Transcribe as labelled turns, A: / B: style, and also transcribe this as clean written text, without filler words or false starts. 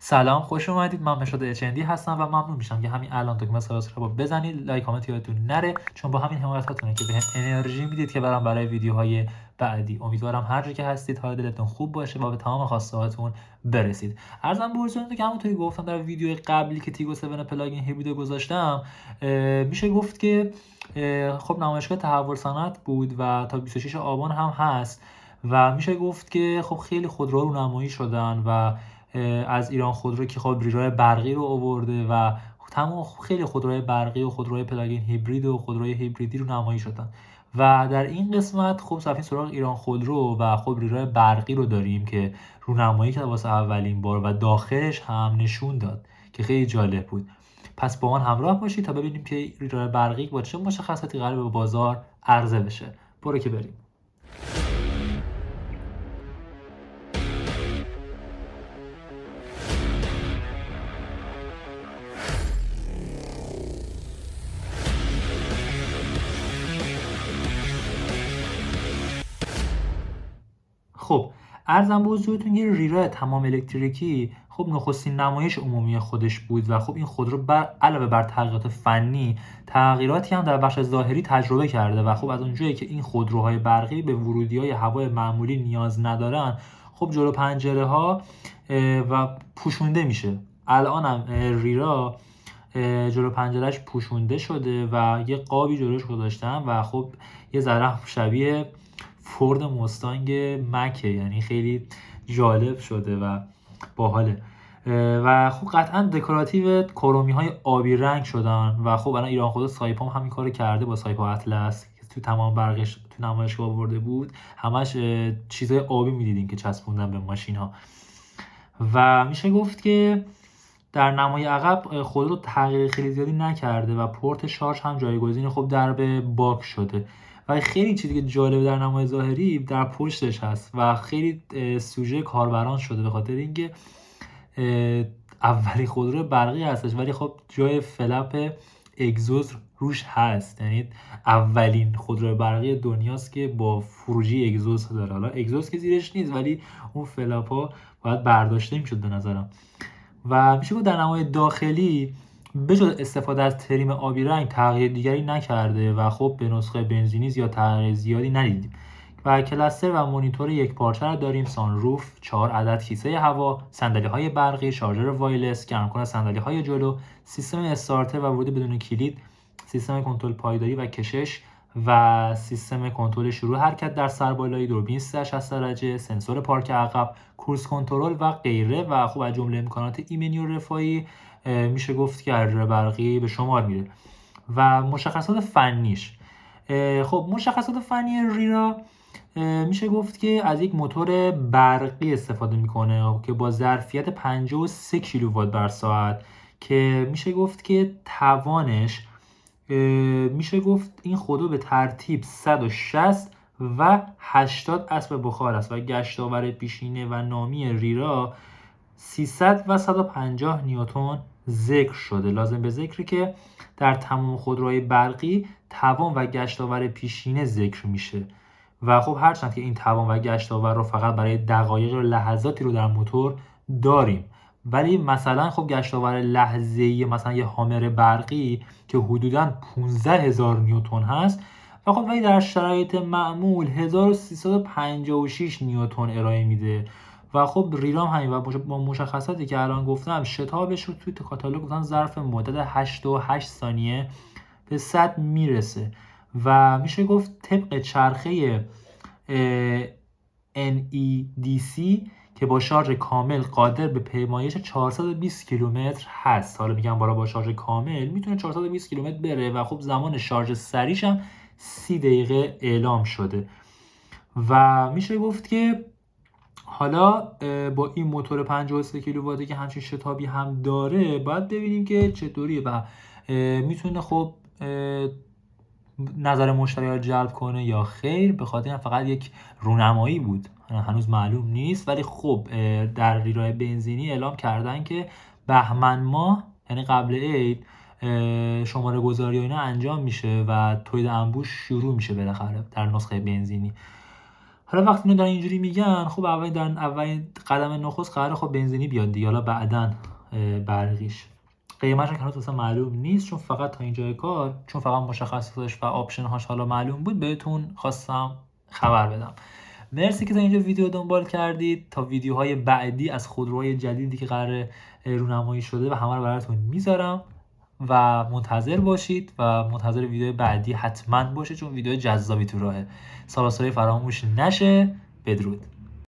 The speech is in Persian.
A: سلام، خوش اومدید. من مشاد اچندی هستم و ممنون میشم که همین الان دکمه سابسکرایب بزنید، لایک کامنت یادتون نره، چون با همین حمایتاتونه که بهم انرژی میدید که برام برای ویدیوهای بعدی. امیدوارم هر جا که هستید حال دلتون خوب باشه و به تمام خواسته هاتون برسید. عرضم به حضورتون که همونطوری گفتم در ویدیو قبلی که تیگو 7 پلاگین هیبرید گذاشتم، میشه گفت که خب نمایشگاه تحول صنعت بود و تا 26 آبان هم هست و میشه گفت که خب خیلی خودرو رونمایی شدن و از ایران خودرو که خب ریرای برقی رو آورده و تمام خیلی خودروهای برقی و خودروهای پلاگین هیبرید و خودروهای هیبریدی رو نمایی شدن و در این قسمت خب صفحه سراغ ایران خودرو و خب ریرای برقی رو داریم که رونمایی کرد واسه اولین بار و داخلش هم نشون داد که خیلی جالب بود. پس با من همراه باشید تا ببینیم که ریرای برقی با چه مشخصاتی قرار به بازار عرضه بشه. برو که بریم. خب عرضم به حضورتون یه ریرا تمام الکتریکی خب نخستین نمایش عمومی خودش بود و خب این خودرو علاوه بر تغییرات فنی تغییراتی هم در بخش ظاهری تجربه کرده و خب از اونجایی که این خودروهای برقی به ورودی‌های هوای معمولی نیاز ندارن، خب جلو پنجره ها و پوشونده میشه. الان هم ریرا جلو پنجرهش پوشونده شده و یه قابی جلوش گذاشتن و خب یه ذره شبیه فورد مستانگ مکه، یعنی خیلی جالب شده و باحاله و خب قطعا دکوراتیو کرومی های آبی رنگ شدن و خب الان ایران خود سایپا همین کارو کرده با سایپا اطلس که تو تمام برقش تو نمایشگاه آورده بود، همش چیزای آبی میدیدیم که چسبوندن به ماشین ها و میشه گفت که در نمای عقب خودرو تغییر خیلی زیادی نکرده و پورت شارژ هم جایگزین خب درب باک شده و خیلی چیزی که جالبه در نمای ظاهری در پشتش هست و خیلی سوژه کاربران شده به خاطر اینکه اولی خودرو برقی هستش ولی خب جای فلپ اگزوز روش هست، یعنی اولین خودرو برقی دنیاست که با فروجی اگزوز داره. حالا اگزوز که زیرش نیست ولی اون فلپ ها باید برداشته میشد به نظرم. و میشه گفت در نمای داخلی بجز استفاده از تریم آبی رنگ تغییر دیگری نکرده و خب به نسخه بنزینی زیاد تغییر زیادی ندیدیم و کلستر و مانیتور یک پارچه را داریم، سانروف، 4 عدد کیسه هوا، صندلی‌های برقی، شارژر وایرلس، گرمکن صندلی‌های جلو، سیستم استارتر و ورود بدون کلید، سیستم کنترل پایداری و کشش و سیستم کنترل شروع حرکت در سربالایی، دوربین 360 درجه، سنسور پارک عقب، کروز کنترل و غیره و خب از جمله امکانات ایمنی و رفاهی میشه گفت که ریرای برقی به شمار میره. و مشخصات فنیش، خب مشخصات فنی ریرا میشه گفت که از یک موتور برقی استفاده میکنه که با ظرفیت 53 کیلووات بر ساعت که میشه گفت که توانش میشه گفت این خودرو به ترتیب 160 و 80 اسب بخار است و گشتاور پیشینه و نامی ریرا 300 و 150 نیوتن ذکر شده. لازم به ذکر که در تمام خودروهای برقی توان و گشتاور پیشینه ذکر میشه و خب هرچند که این توان و گشتاور رو فقط برای دقایق و لحظاتی رو در موتور داریم، ولی مثلا خب گشتاور لحظه‌ای مثلا یه هامر برقی که حدوداً 15000 نیوتن هست و خب ولی در شرایط معمول 1356 نیوتن ارائه میده و خب ریرام همین و با مشخصاتی که الان گفتم شتابش رو توی کاتالوگ گفتن ظرف مدت 8 ثانیه به 100 میرسه و میشه گفت طبق چرخه NEDC که با شارژ کامل قادر به پیمایش 420 کیلومتر هست. حالا میگم بالا با شارژ کامل میتونه 420 کیلومتر بره و خب زمان شارژ سریعش هم 30 دقیقه اعلام شده و میشه گفت که حالا با این موتور 53 کیلوواتی که همچین شتابی هم داره باید ببینیم که چطوریه و میتونه خب نظر مشتری‌ها جلب کنه یا خیر. به خاطر فقط یک رونمایی بود، هنوز معلوم نیست، ولی خب در ریرای بنزینی اعلام کردن که بهمن ماه یعنی قبل عید شماره گذاری و اینا انجام میشه و تولید انبوش شروع میشه بالاخره در نسخه بنزینی. حالا وقتی اینو دارن اینجوری میگن، خب اولین قدم نخست قراره خب بنزینی بیاد دیگه، حالا بعدن برقیش. قیمتش که هنوز اصلا معلوم نیست، چون فقط تا اینجای کار، چون فقط مشخصاتش و آپشن هاش حالا معلوم بود، بهتون خواستم خبر بدم. مرسی که تا اینجا ویدیو دنبال کردید. تا ویدیوهای بعدی از خودروهای جدیدی که قراره رونمایی شده و همه رو براتون میذارم و منتظر باشید و منتظر ویدیو بعدی حتما باشید، چون ویدیو جذابی تو راهه. سال فراموش نشه. بدرود.